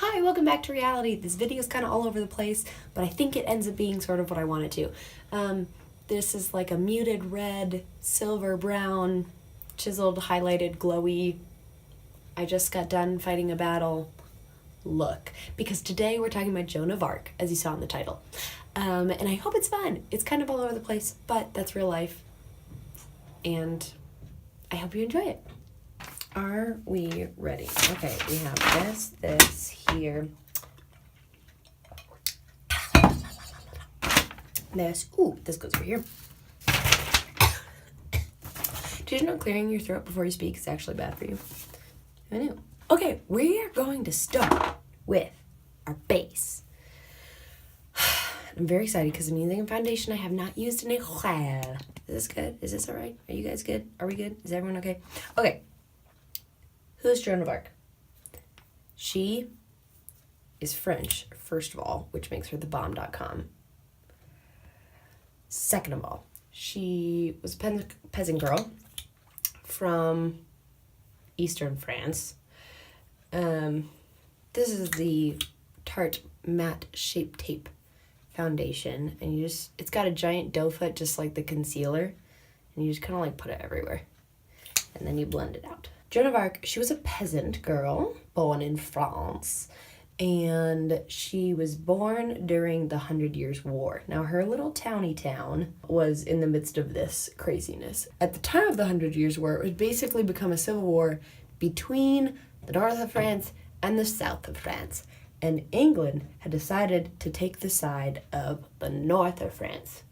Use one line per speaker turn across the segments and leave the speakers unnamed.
Hi, welcome back to reality. This video is kind of all over the place, but I think it ends up being sort of what I want it to. This is like a muted red, silver brown, chiseled, highlighted, glowy, I just got done fighting a battle look. Because today we're talking about Joan of Arc, as you saw in the title. And I hope it's fun. It's kind of all over the place, but that's real life. And I hope you enjoy it. Are we ready? Okay, we have this here. This goes over here. Did you know clearing your throat before you speak is actually bad for you? I knew. Okay, we are going to start with our base. I'm very excited because I'm using a foundation I have not used in a while. Is this good? Is this all right? Are you guys good? Are we good? Is everyone okay? Okay. Who's Joan of Arc? She is French, first of all, which makes her the bomb.com. Second of all, she was a peasant girl from eastern France. This is the Tarte Matte Shape Tape foundation, and it's got a giant doe foot just like the concealer, and you just kind of like put it everywhere, and then you blend it out. Joan of Arc, she was a peasant girl born in France, and she was born during the 100 Years' War. Now, her little towny town was in the midst of this craziness. At the time of the 100 Years' War, it would basically become a civil war between the north of France and the south of France, and England had decided to take the side of the north of France.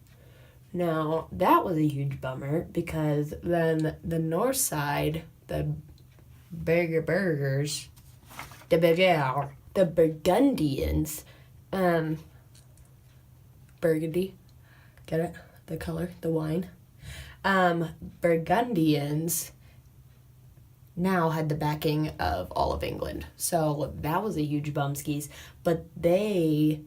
Now, that was a huge bummer because then the north side, the Burgundians, Burgundy, get it? The color, the wine. Burgundians now had the backing of all of England. So that was a huge bumskis, but they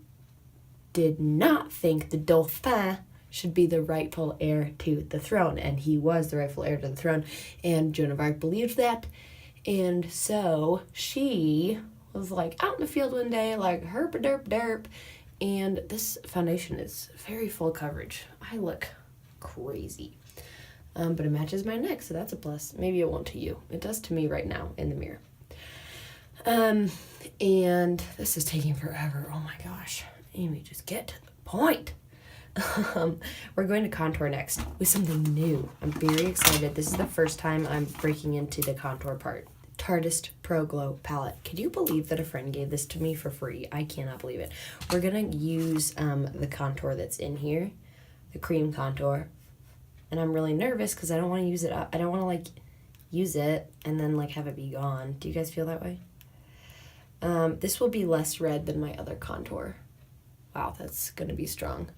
did not think the Dauphin should be the rightful heir to the throne, and he was the rightful heir to the throne, and Joan of Arc believed that, and so she was like out in the field one day, like herp-a-derp-derp, and this foundation is very full coverage. I look crazy, but it matches my neck, so that's a plus. Maybe it won't to you. It does to me right now in the mirror. And this is taking forever. Oh my gosh, Amy, just get to the point. We're going to contour next with something new. I'm very excited. This is the first time I'm breaking into the contour part. Tartist Pro Glow palette. Could you believe that a friend gave this to me for free? I cannot believe it. We're gonna use the contour that's in here, the cream contour, and I'm really nervous because I don't want to use it up. I don't want to like use it and then like have it be gone. Do you guys feel that way? This will be less red than my other contour. Wow, that's gonna be strong.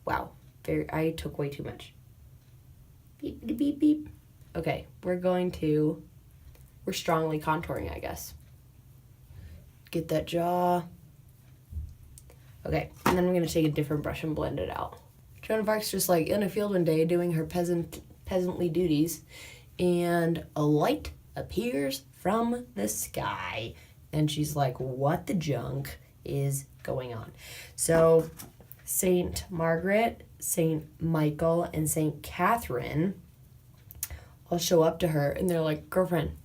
Wow, I took way too much. Beep, beep, beep, beep. Okay, we're strongly contouring, I guess. Get that jaw. Okay, and then I'm gonna take a different brush and blend it out. Joan of Arc's just like in a field one day doing her peasantly duties, and a light appears from the sky, and she's like, what the junk is going on? So Saint Margaret, Saint Michael, and Saint Catherine all show up to her, and they're like, girlfriend,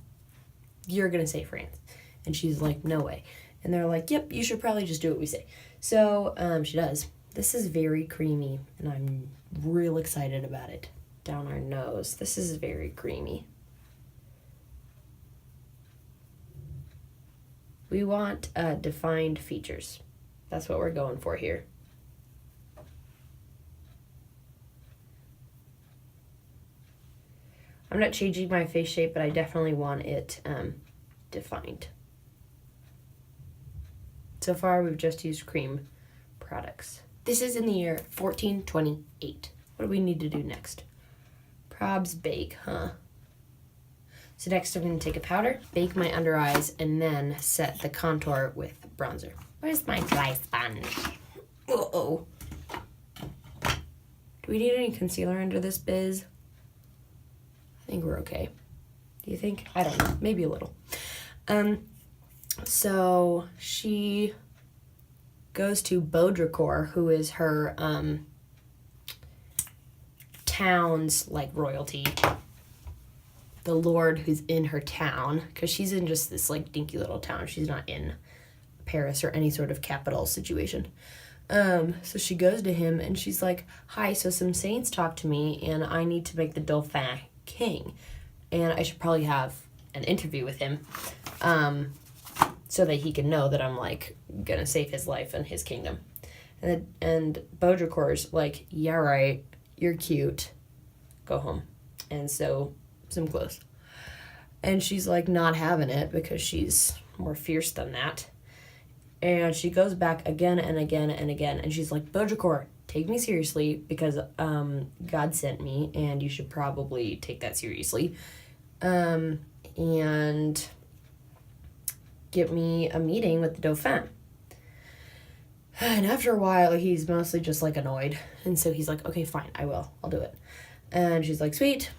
you're gonna say France. And she's like, no way. And they're like, yep, you should probably just do what we say. So she does. This is very creamy, and I'm real excited about it. Down our nose. This is very creamy. We want defined features. That's what we're going for here. I'm not changing my face shape, but I definitely want it defined. So far, we've just used cream products. This is in the year 1428. What do we need to do next? Probs bake, huh? So next I'm going to take a powder, bake my under eyes, and then set the contour with bronzer. Where's my dry sponge? Uh-oh. Do we need any concealer under this biz? I think we're okay. Do you think? I don't know. Maybe a little. So she goes to Baudricourt, who is her town's like royalty, the lord who's in her town, because she's in just this like dinky little town. She's not in Paris or any sort of capital situation. So she goes to him and she's like, hi, so some saints talked to me and I need to make the Dauphin king. And I should probably have an interview with him so that he can know that I'm, like, gonna save his life and his kingdom. And Baudricourt's like, yeah, right, you're cute. Go home and sew some clothes. And she's, like, not having it because she's more fierce than that. And she goes back again and again and again. And she's like, Baudricourt, take me seriously because God sent me and you should probably take that seriously. And get me a meeting with the Dauphin. And after a while, he's mostly just, like, annoyed. And so he's like, okay, fine, I will. I'll do it. And she's like, sweet.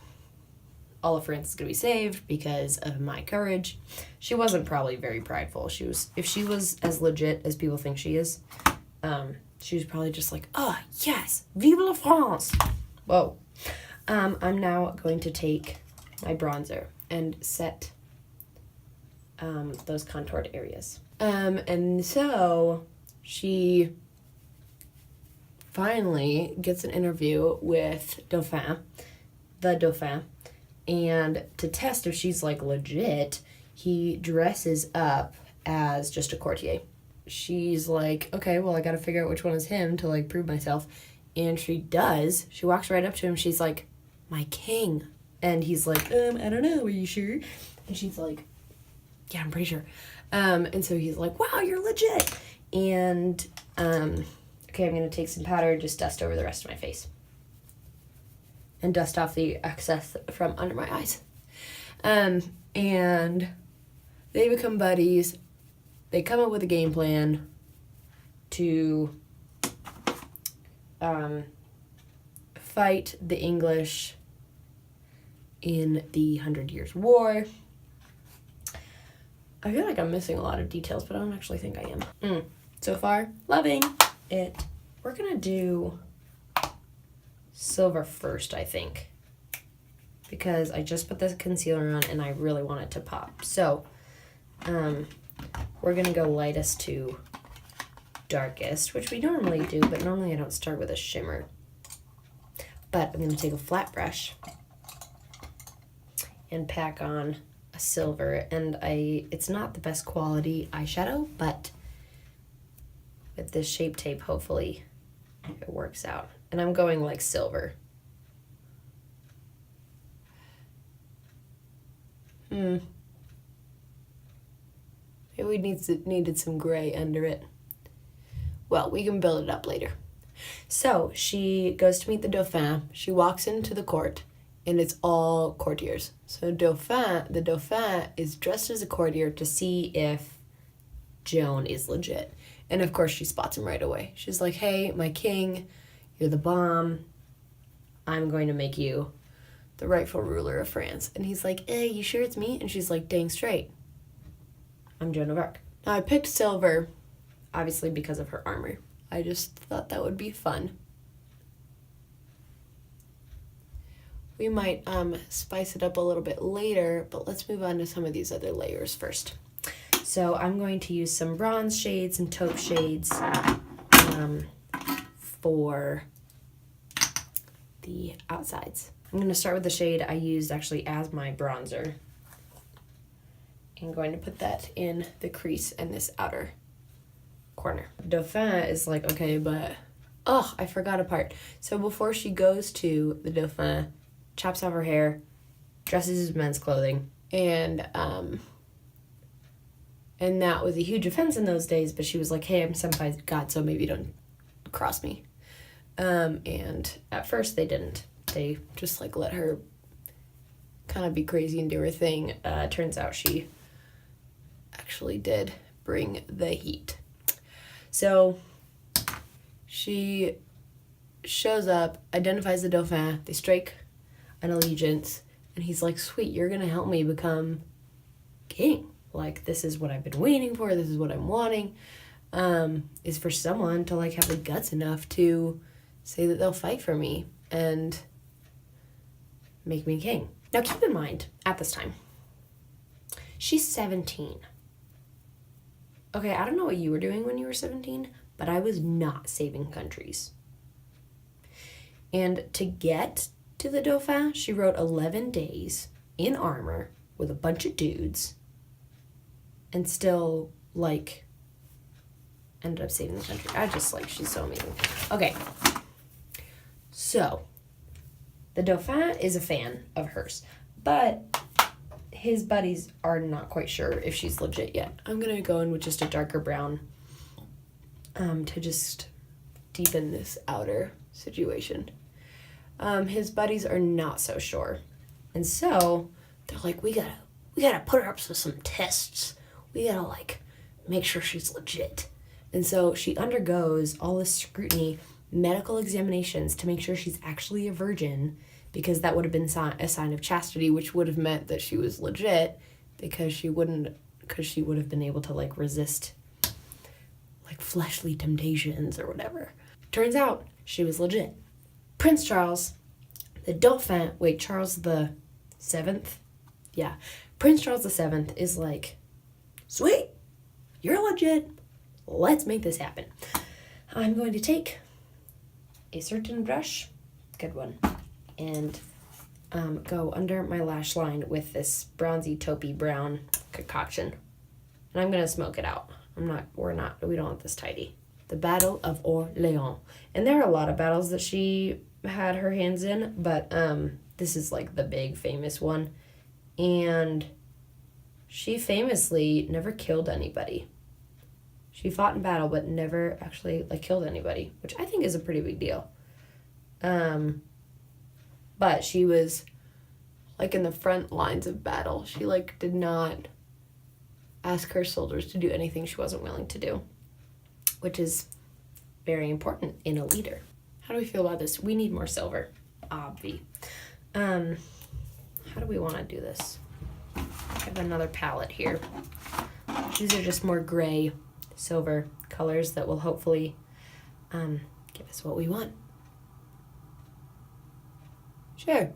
All of France is going to be saved because of my courage. She wasn't probably very prideful. If she was as legit as people think she is, she was probably just like, oh, yes, vive la France. Whoa. I'm now going to take my bronzer and set those contoured areas. And so she finally gets an interview with the Dauphin, and to test if she's, like, legit, he dresses up as just a courtier. She's like, okay, well, I gotta figure out which one is him to, like, prove myself. And she does. She walks right up to him. She's like, my king. And he's like, I don't know, are you sure? And she's like, yeah, I'm pretty sure. And so he's like, wow, you're legit. And, okay, I'm gonna take some powder, just dust over the rest of my face. And dust off the excess from under my eyes. And they become buddies. They come up with a game plan to fight the English in the 100 Years' War. I feel like I'm missing a lot of details, but I don't actually think I am. So far, loving it. We're gonna do silver first, I think, because I just put this concealer on and I really want it to pop. So we're gonna go lightest to darkest, which we normally do, but normally I don't start with a shimmer. But I'm gonna take a flat brush and pack on a silver, and it's not the best quality eyeshadow, but with this Shape Tape, hopefully it works out. And I'm going like silver. Maybe we needed some gray under it. Well, we can build it up later. So she goes to meet the Dauphin. She walks into the court, and it's all courtiers. So the Dauphin is dressed as a courtier to see if Joan is legit. And of course she spots him right away. She's like, hey, my king, you're the bomb. I'm going to make you the rightful ruler of France. And he's like, hey, you sure it's me? And she's like, dang straight. I'm Joan of Arc. Now I picked silver, obviously because of her armor. I just thought that would be fun. We might spice it up a little bit later, but let's move on to some of these other layers first. So I'm going to use some bronze shades and taupe shades for the outsides. I'm going to start with the shade I used actually as my bronzer. I'm going to put that in the crease in this outer corner. Dauphin is like, okay, but, I forgot a part. So before she goes to the Dauphin, chops off her hair, dresses as men's clothing, and that was a huge offense in those days, but she was like, hey, I'm sent by God, so maybe don't cross me. And at first they didn't. They just, like, let her kind of be crazy and do her thing. Turns out she actually did bring the heat. So she shows up, identifies the Dauphin, they strike an allegiance, and he's like, sweet, you're gonna help me become king. like, this is what I've been waiting for, this is what I'm wanting, is for someone to, like, have the guts enough to say that they'll fight for me and make me king. Now, keep in mind, at this time, she's 17. Okay, I don't know what you were doing when you were 17, but I was not saving countries. And to get to the Dauphin, she rode 11 days in armor with a bunch of dudes and still, like, ended up saving the country. I just, like, she's so amazing. Okay, so the Dauphin is a fan of hers, but his buddies are not quite sure if she's legit yet. I'm going to go in with just a darker brown to just deepen this outer situation. His buddies are not so sure. And so they're like, we gotta put her up to some tests. We gotta, like, make sure she's legit. And so she undergoes all this scrutiny, medical examinations to make sure she's actually a virgin, because that would have been a sign of chastity, which would have meant that she was legit, because she would have been able to, like, resist, like, fleshly temptations or whatever. Turns out she was legit. Prince Charles, the Dauphin, Charles the 7th? Yeah. Prince Charles the 7th is like, sweet, you're legit. Let's make this happen. I'm going to take a certain brush, good one, and go under my lash line with this bronzy taupey brown concoction. And I'm going to smoke it out. We don't want this tidy. The Battle of Orleans. And there are a lot of battles that she had her hands in, but this is, like, the big famous one. And she famously never killed anybody. She fought in battle, but never actually, like, killed anybody, which I think is a pretty big deal. But she was, like, in the front lines of battle. She, like, did not ask her soldiers to do anything she wasn't willing to do, which is very important in a leader. How do we feel about this? We need more silver, obvi. How do we want to do this? I have another palette here. These are just more gray, silver colors that will hopefully give us what we want. Sure.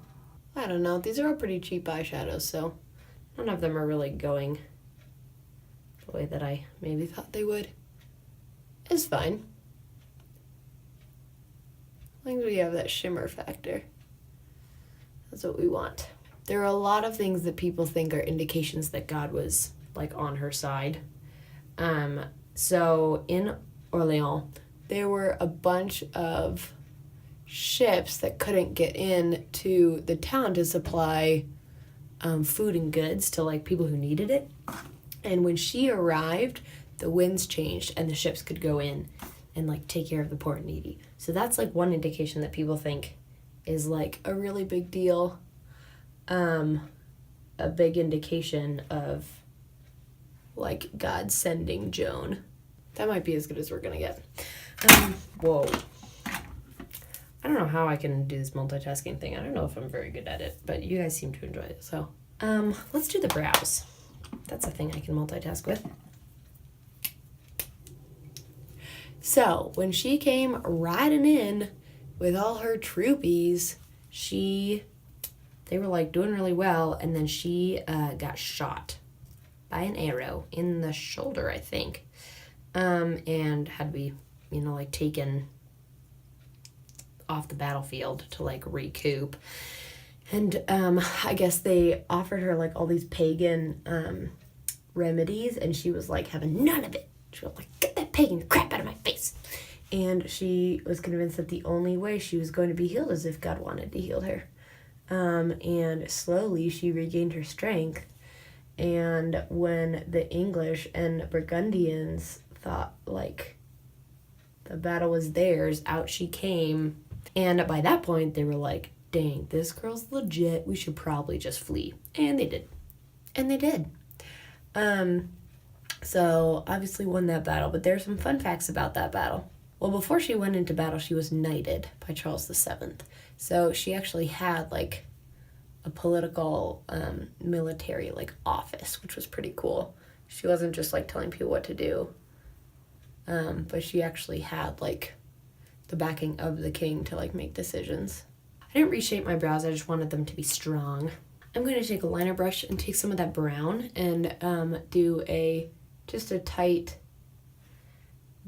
I don't know. These are all pretty cheap eyeshadows, so none of them are really going the way that I maybe thought they would. It's fine. As long as we have that shimmer factor. That's what we want. There are a lot of things that people think are indications that God was, like, on her side. So in Orleans, there were a bunch of ships that couldn't get in to the town to supply food and goods to, like, people who needed it. And when she arrived, the winds changed and the ships could go in and, like, take care of the poor and needy. So that's, like, one indication that people think is, like, a really big deal. A big indication of, like, God sending Joan. That might be as good as we're gonna get. Whoa. I don't know how I can do this multitasking thing. I don't know if I'm very good at it, but you guys seem to enjoy it. So, let's do the brows. That's a thing I can multitask with. So, when she came riding in with all her troopies, they were, like, doing really well, and then she got shot by an arrow in the shoulder, I think, and had to be, like, taken off the battlefield to, like, recoup. And I guess they offered her, like, all these pagan remedies, and she was, like, having none of it. She was like, get that pagan crap out of my face. And she was convinced that the only way she was going to be healed is if God wanted to heal her. And slowly she regained her strength. And when the English and Burgundians thought, like, the battle was theirs, out she came. And by that point, they were like, dang, this girl's legit. We should probably just flee. And they did. And they did. So obviously won that battle. But there's some fun facts about that battle. Well, before she went into battle, she was knighted by Charles VII. So she actually had, like, a political, military, like, office, which was pretty cool. She wasn't just like telling people what to do. But she actually had like the backing of the king to like make decisions. I didn't reshape my brows, I just wanted them to be strong. I'm going to take a liner brush and take some of that brown and do just a tight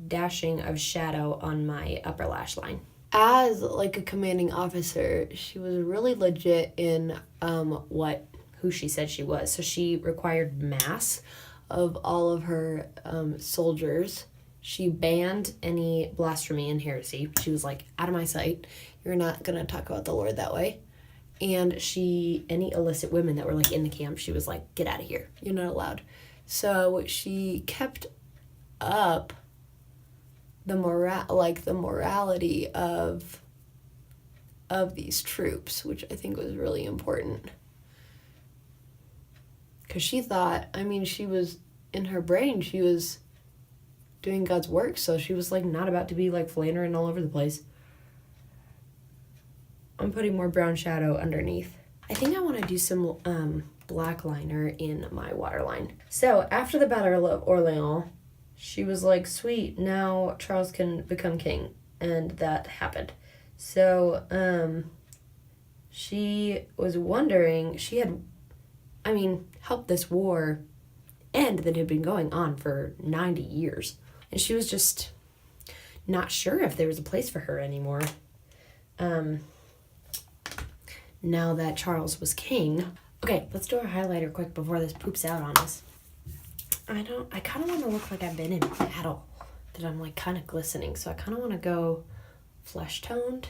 dashing of shadow on my upper lash line. As like a commanding officer, she was really legit in who she said she was. So she required mass of all of her soldiers. She banned any blasphemy and heresy. She was like, out of my sight. You're not going to talk about the Lord that way. And any illicit women that were like in the camp, she was like, get out of here. You're not allowed. So she kept up the morality of these troops, which I think was really important. Because she thought, she was, in her brain, she was doing God's work, so she was like not about to be like flandering all over the place. I'm putting more brown shadow underneath. I think I want to do some black liner in my waterline. So after the Battle of Orleans, she was like, sweet, now Charles can become king. And that happened. So she was wondering, she had, helped this war end that had been going on for 90 years. And she was just not sure if there was a place for her anymore. Now that Charles was king. Okay, let's do our highlighter quick before this poops out on us. I kind of want to look like I've been in battle. That I'm like kind of glistening. So I kind of want to go flesh toned.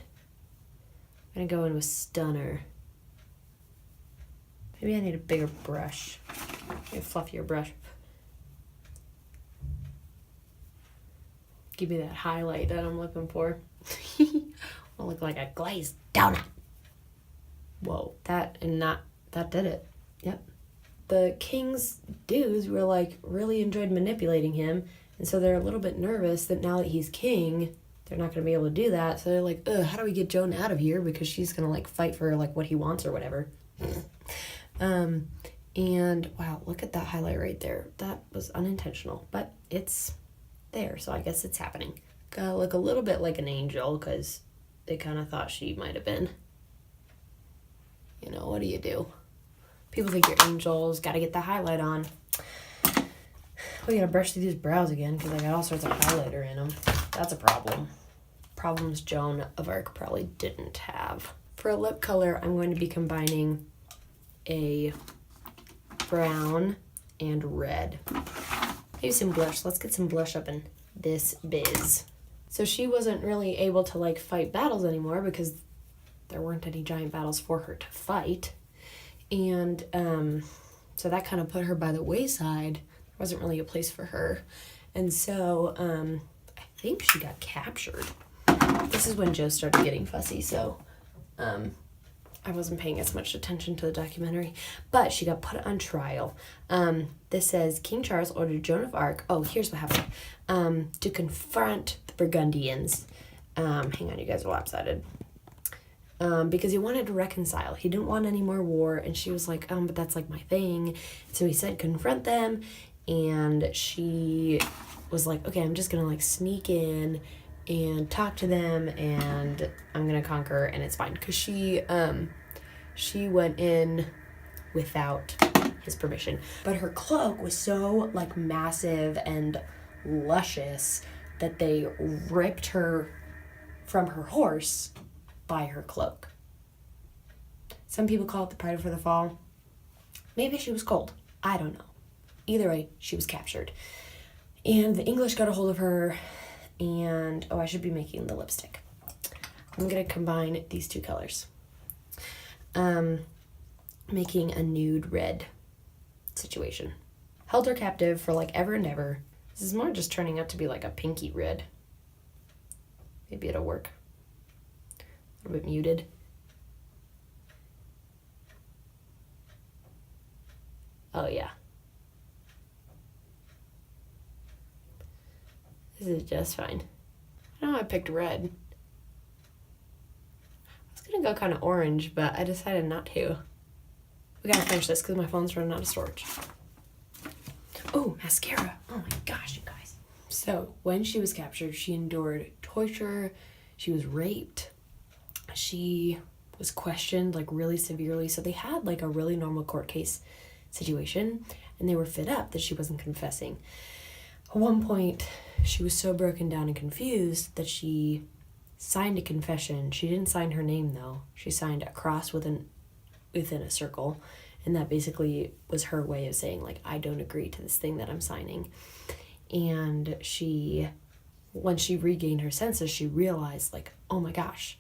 I'm going to go in with Stunner. Maybe I need a bigger brush. Maybe a fluffier brush. Give me that highlight that I'm looking for. I look like a glazed donut. Whoa, that did it. Yep. The king's dudes were like really enjoyed manipulating him, and so they're a little bit nervous that now that he's king, they're not going to be able to do that. So they're like, how do we get Joan out of here, because she's going to like fight for like what he wants or whatever. And wow, look at that highlight right there. That was unintentional, but it's there, so I guess it's happening. Gotta look a little bit like an angel, because they kind of thought she might have been. What do you do? People think you're angels, gotta get the highlight on. We gotta brush through these brows again, because I got all sorts of highlighter in them. That's a problem. Problems Joan of Arc probably didn't have. For a lip color, I'm going to be combining a brown and red. Maybe some blush. Let's get some blush up in this biz. So she wasn't really able to like fight battles anymore because there weren't any giant battles for her to fight. And so that kind of put her by the wayside. There wasn't really a place for her. And so I think she got captured. This is when Joe started getting fussy, so I wasn't paying as much attention to the documentary. But she got put on trial. This says, King Charles ordered Joan of Arc, here's what happened, to confront the Burgundians. Hang on, you guys are lopsided. Because he wanted to reconcile. He didn't want any more war, and she was like, but that's like my thing. So he said, confront them, and she was like, okay, I'm just gonna like sneak in and talk to them, and I'm gonna conquer, and it's fine. Because she went in without his permission. But her cloak was so like massive and luscious that they ripped her from her horse by her cloak. Some people call it the Pride for the Fall. Maybe she was cold. I don't know. Either way, she was captured. And the English got a hold of her, and I should be making the lipstick. I'm going to combine these two colors. Making a nude red situation. Held her captive for like ever and ever. This is more just turning out to be like a pinky red. Maybe it'll work. A little bit muted. Oh yeah. This is just fine. I know I picked red. I was gonna go kind of orange, but I decided not to. We gotta finish this because my phone's running out of storage. Oh, mascara. Oh my gosh, you guys. So, when she was captured, she endured torture. She was raped. She was questioned, like, really severely. So they had, like, a really normal court case situation, and they were fed up that she wasn't confessing. At one point, she was so broken down and confused that she signed a confession. She didn't sign her name, though. She signed a cross within a circle, and that basically was her way of saying, like, I don't agree to this thing that I'm signing. And when she regained her senses, she realized, like, oh my gosh,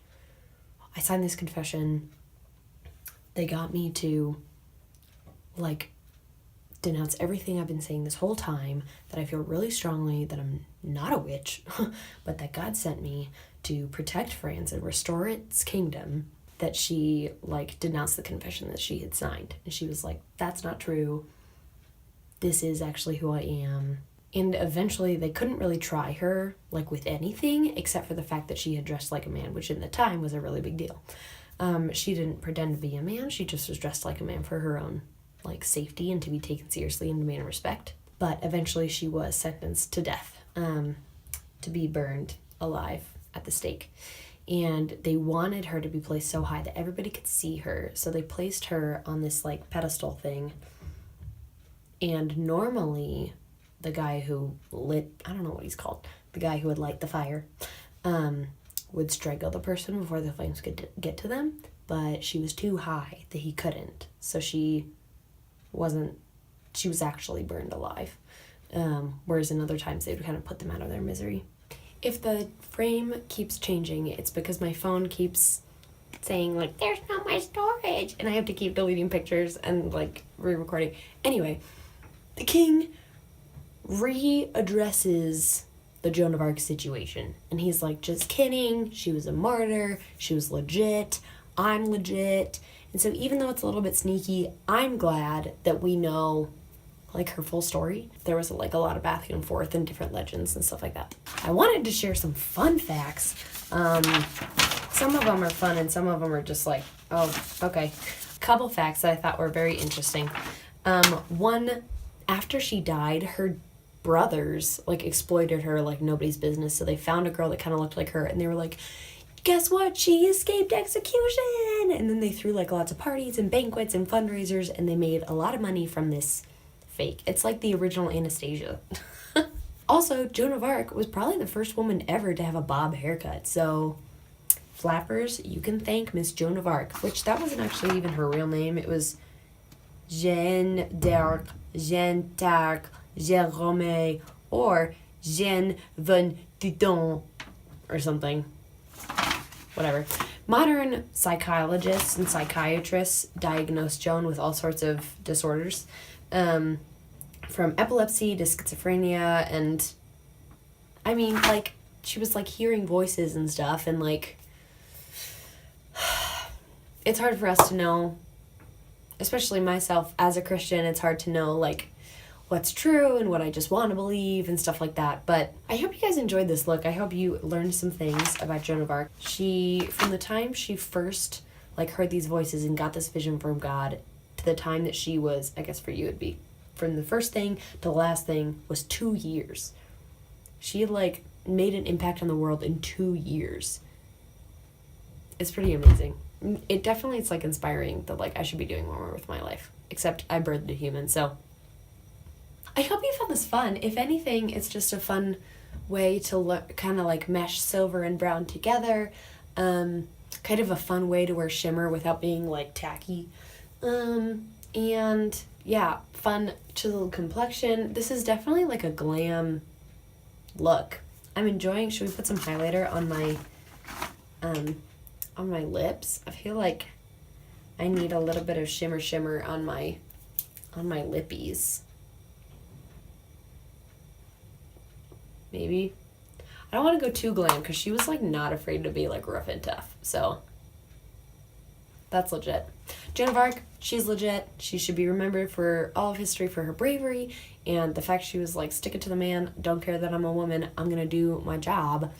I signed this confession. They got me to, like, denounce everything I've been saying this whole time, that I feel really strongly that I'm not a witch, but that God sent me to protect France and restore its kingdom, that she, like, denounced the confession that she had signed. And she was like, that's not true. This is actually who I am. And eventually they couldn't really try her, like, with anything except for the fact that she had dressed like a man, which in the time was a really big deal. She didn't pretend to be a man. She just was dressed like a man for her own, like, safety and to be taken seriously and demand respect. But eventually she was sentenced to death, to be burned alive at the stake. And they wanted her to be placed so high that everybody could see her. So they placed her on this, like, pedestal thing. And normally the guy who I don't know what he's called, the guy who would light the fire, would strangle the person before the flames could get to them. But she was too high that he couldn't. So she was actually burned alive. Whereas in other times they would kind of put them out of their misery. If the frame keeps changing, it's because my phone keeps saying, like, there's not my storage, and I have to keep deleting pictures and, like, re-recording. Anyway, the king readdresses the Joan of Arc situation, and he's like, just kidding, she was a martyr, she was legit, I'm legit. And so even though it's a little bit sneaky, I'm glad that we know, like, her full story. There was, like, a lot of back and forth and different legends and stuff like that. I wanted to share some fun facts. Some of them are fun and some of them are just like, oh, okay. A couple facts that I thought were very interesting. One, after she died, her brothers, like, exploited her like nobody's business. So they found a girl that kind of looked like her, and they were like, guess what? She escaped execution! And then they threw, like, lots of parties and banquets and fundraisers, and they made a lot of money from this fake. It's like the original Anastasia. Also, Joan of Arc was probably the first woman ever to have a bob haircut. So, flappers, you can thank Miss Joan of Arc, which that wasn't actually even her real name. It was Jeanne d'Arc, Jeanne d'Arc, Jérôme, or Jeanne Van Didon, or something. Whatever. Modern psychologists and psychiatrists diagnose Joan with all sorts of disorders, from epilepsy to schizophrenia, and I mean, like, she was, like, hearing voices and stuff, and, like, it's hard for us to know, especially myself as a Christian. It's hard to know, like, what's true and what I just want to believe and stuff like that. But I hope you guys enjoyed this look. I hope you learned some things about Joan of Arc. From the time she first, like, heard these voices and got this vision from God to the time that she was, I guess for you it'd be, from the first thing to the last thing was 2 years. She, like, made an impact on the world in 2 years. It's pretty amazing. It definitely, it's, like, inspiring that, like, I should be doing more with my life. Except I birthed a human, so I hope you found this fun. If anything, it's just a fun way to kind of, like, mesh silver and brown together. Kind of a fun way to wear shimmer without being, like, tacky. And yeah, fun chiseled complexion. This is definitely, like, a glam look. I'm enjoying. Should we put some highlighter on my lips? I feel like I need a little bit of shimmer on my lippies. Maybe. I don't want to go too glam because she was, like, not afraid to be, like, rough and tough. So that's legit. Joan of Arc, she's legit. She should be remembered for all of history for her bravery and the fact she was like, stick it to the man. Don't care that I'm a woman. I'm going to do my job.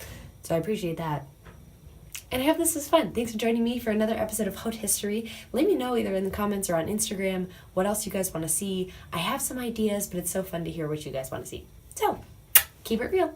So I appreciate that. And I hope this was fun. Thanks for joining me for another episode of Haute History. Let me know either in the comments or on Instagram what else you guys want to see. I have some ideas, but it's so fun to hear what you guys want to see. So, keep it real.